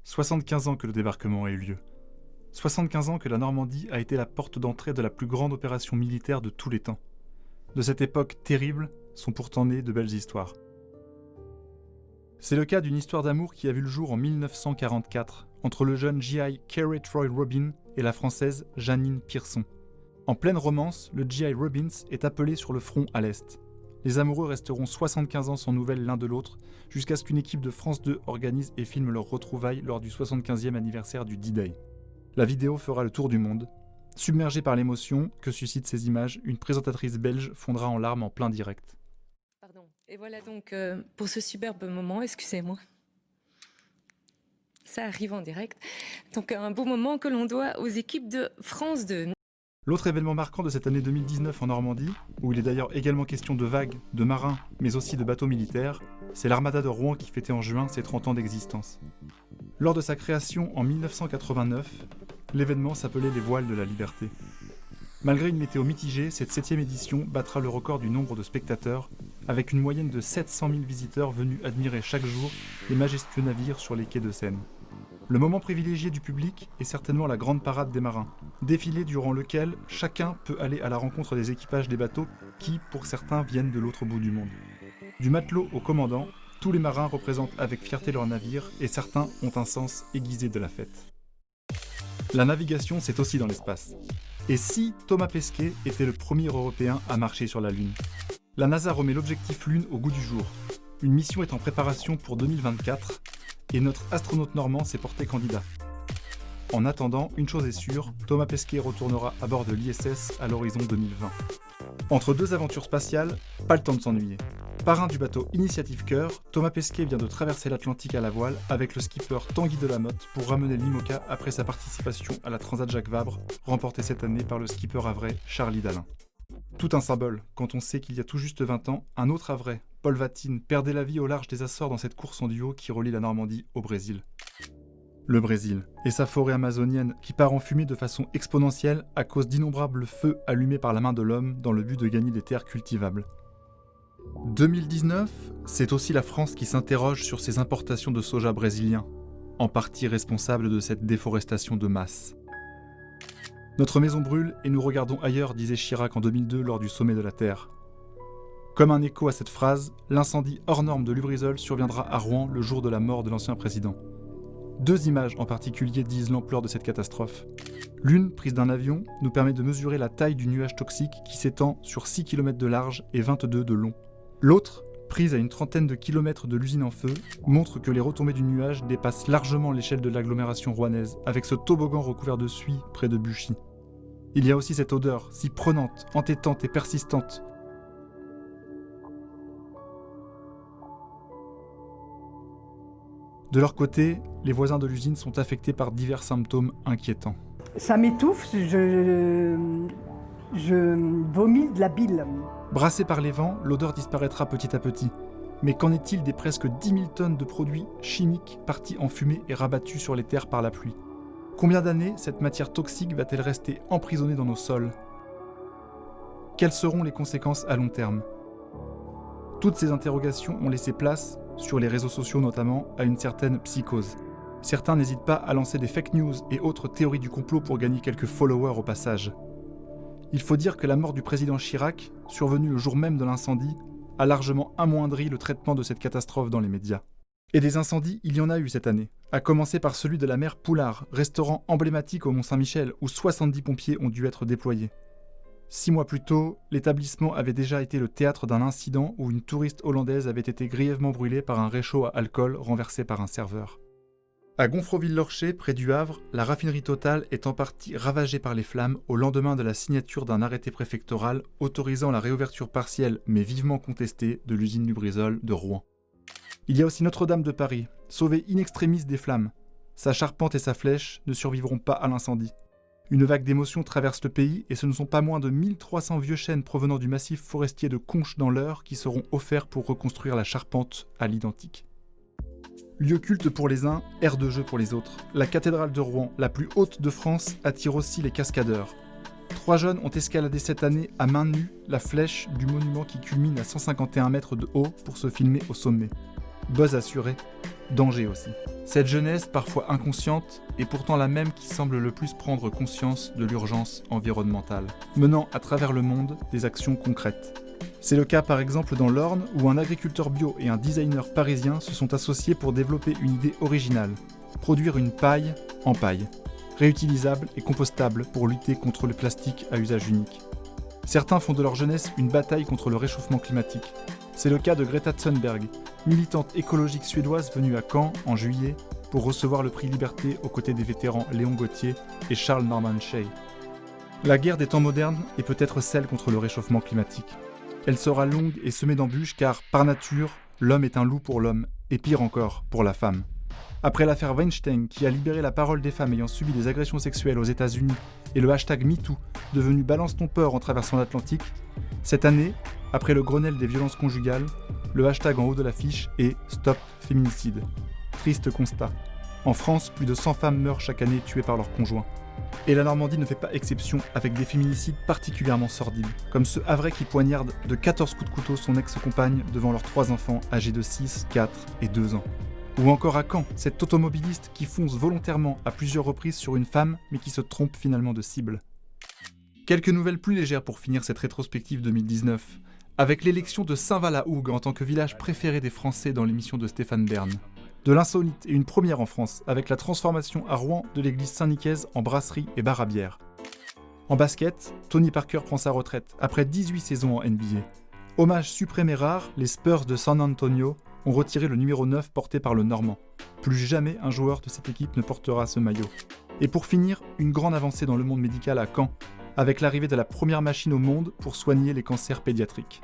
75 ans que le débarquement a eu lieu. 75 ans que la Normandie a été la porte d'entrée de la plus grande opération militaire de tous les temps. De cette époque terrible sont pourtant nées de belles histoires. C'est le cas d'une histoire d'amour qui a vu le jour en 1944 entre le jeune GI Kerry Troy Robin et la française Janine Pierson. En pleine romance, le GI Robins est appelé sur le front à l'Est. Les amoureux resteront 75 ans sans nouvelles l'un de l'autre, jusqu'à ce qu'une équipe de France 2 organise et filme leur retrouvailles lors du 75e anniversaire du D-Day. La vidéo fera le tour du monde. Submergée par l'émotion que suscitent ces images, une présentatrice belge fondra en larmes en plein direct. Pardon. Et voilà donc pour ce superbe moment, excusez-moi. Ça arrive en direct. Donc un beau moment que l'on doit aux équipes de France 2. L'autre événement marquant de cette année 2019 en Normandie, où il est d'ailleurs également question de vagues, de marins, mais aussi de bateaux militaires, c'est l'Armada de Rouen qui fêtait en juin ses 30 ans d'existence. Lors de sa création en 1989, l'événement s'appelait les Voiles de la Liberté. Malgré une météo mitigée, cette 7e édition battra le record du nombre de spectateurs, avec une moyenne de 700 000 visiteurs venus admirer chaque jour les majestueux navires sur les quais de Seine. Le moment privilégié du public est certainement la grande parade des marins, défilé durant lequel chacun peut aller à la rencontre des équipages des bateaux qui, pour certains, viennent de l'autre bout du monde. Du matelot au commandant, tous les marins représentent avec fierté leur navire et certains ont un sens aiguisé de la fête. La navigation, c'est aussi dans l'espace. Et si Thomas Pesquet était le premier Européen à marcher sur la Lune ? La NASA remet l'objectif Lune au goût du jour. Une mission est en préparation pour 2024 et notre astronaute normand s'est porté candidat. En attendant, une chose est sûre, Thomas Pesquet retournera à bord de l'ISS à l'horizon 2020. Entre deux aventures spatiales, pas le temps de s'ennuyer. Parrain du bateau Initiative Cœur, Thomas Pesquet vient de traverser l'Atlantique à la voile avec le skipper Tanguy Delamotte pour ramener l'IMOCA après sa participation à la Transat Jacques Vabre, remportée cette année par le skipper havrais Charlie Dalin. Tout un symbole, quand on sait qu'il y a tout juste 20 ans, un autre havrais, Paul Vatine, perdait la vie au large des Açores dans cette course en duo qui relie la Normandie au Brésil. Le Brésil, et sa forêt amazonienne qui part en fumée de façon exponentielle à cause d'innombrables feux allumés par la main de l'homme dans le but de gagner des terres cultivables. 2019, c'est aussi la France qui s'interroge sur ses importations de soja brésilien, en partie responsable de cette déforestation de masse. Notre maison brûle et nous regardons ailleurs, disait Chirac en 2002 lors du sommet de la Terre. Comme un écho à cette phrase, l'incendie hors norme de Lubrizol surviendra à Rouen le jour de la mort de l'ancien président. Deux images en particulier disent l'ampleur de cette catastrophe. L'une, prise d'un avion, nous permet de mesurer la taille du nuage toxique qui s'étend sur 6 km de large et 22 de long. L'autre, prise à une trentaine de kilomètres de l'usine en feu, montre que les retombées du nuage dépassent largement l'échelle de l'agglomération rouennaise, avec ce toboggan recouvert de suie près de Buchy. Il y a aussi cette odeur, si prenante, entêtante et persistante. De leur côté, les voisins de l'usine sont affectés par divers symptômes inquiétants. Ça m'étouffe, je vomis de la bile. Brassés par les vents, l'odeur disparaîtra petit à petit. Mais qu'en est-il des presque 10 000 tonnes de produits chimiques partis en fumée et rabattus sur les terres par la pluie ? Combien d'années cette matière toxique va-t-elle rester emprisonnée dans nos sols ? Quelles seront les conséquences à long terme ? Toutes ces interrogations ont laissé place, sur les réseaux sociaux notamment, à une certaine psychose. Certains n'hésitent pas à lancer des fake news et autres théories du complot pour gagner quelques followers au passage. Il faut dire que la mort du président Chirac, survenue le jour même de l'incendie, a largement amoindri le traitement de cette catastrophe dans les médias. Et des incendies, il y en a eu cette année, à commencer par celui de la mer Poulard, restaurant emblématique au Mont-Saint-Michel où 70 pompiers ont dû être déployés. 6 mois plus tôt, l'établissement avait déjà été le théâtre d'un incident où une touriste hollandaise avait été grièvement brûlée par un réchaud à alcool renversé par un serveur. À Gonfreville-Lorcher, près du Havre, la raffinerie Total est en partie ravagée par les flammes au lendemain de la signature d'un arrêté préfectoral autorisant la réouverture partielle mais vivement contestée de l'usine Lubrizol de Rouen. Il y a aussi Notre-Dame de Paris, sauvée in extremis des flammes. Sa charpente et sa flèche ne survivront pas à l'incendie. Une vague d'émotions traverse le pays et ce ne sont pas moins de 1300 vieux chênes provenant du massif forestier de Conches dans l'Eure qui seront offerts pour reconstruire la charpente à l'identique. Lieu culte pour les uns, aire de jeu pour les autres, la cathédrale de Rouen, la plus haute de France, attire aussi les cascadeurs. 3 jeunes ont escaladé cette année à main nue la flèche du monument qui culmine à 151 mètres de haut pour se filmer au sommet. Buzz assuré. danger aussi. Cette jeunesse, parfois inconsciente, est pourtant la même qui semble le plus prendre conscience de l'urgence environnementale, menant à travers le monde des actions concrètes. C'est le cas par exemple dans l'Orne où un agriculteur bio et un designer parisien se sont associés pour développer une idée originale, produire une paille en paille, réutilisable et compostable pour lutter contre le plastique à usage unique. Certains font de leur jeunesse une bataille contre le réchauffement climatique. C'est le cas de Greta Thunberg, militante écologique suédoise venue à Caen en juillet pour recevoir le prix Liberté aux côtés des vétérans Léon Gauthier et Charles Norman Shea. La guerre des temps modernes est peut-être celle contre le réchauffement climatique. Elle sera longue et semée d'embûches car, par nature, l'homme est un loup pour l'homme, et pire encore, pour la femme. Après l'affaire Weinstein qui a libéré la parole des femmes ayant subi des agressions sexuelles aux États-Unis et le hashtag MeToo devenu Balance ton peur en traversant l'Atlantique, cette année, après le Grenelle des violences conjugales, le hashtag en haut de l'affiche est Stop Féminicide. Triste constat. En France, plus de 100 femmes meurent chaque année tuées par leur conjoint. Et la Normandie ne fait pas exception avec des féminicides particulièrement sordides, comme ce Havrais qui poignarde de 14 coups de couteau son ex-compagne devant leurs 3 enfants âgés de 6, 4 et 2 ans. Ou encore à Caen, cet automobiliste qui fonce volontairement à plusieurs reprises sur une femme mais qui se trompe finalement de cible. Quelques nouvelles plus légères pour finir cette rétrospective 2019, avec l'élection de Saint-Val-à-Hougue en tant que village préféré des Français dans l'émission de Stéphane Bern. De l'insolite et une première en France, avec la transformation à Rouen de l'église Saint-Nicaise en brasserie et bar à bière. En basket, Tony Parker prend sa retraite, après 18 saisons en NBA. Hommage suprême et rare, les Spurs de San Antonio ont retiré le numéro 9 porté par le Normand. Plus jamais un joueur de cette équipe ne portera ce maillot. Et pour finir, une grande avancée dans le monde médical à Caen, avec l'arrivée de la première machine au monde pour soigner les cancers pédiatriques.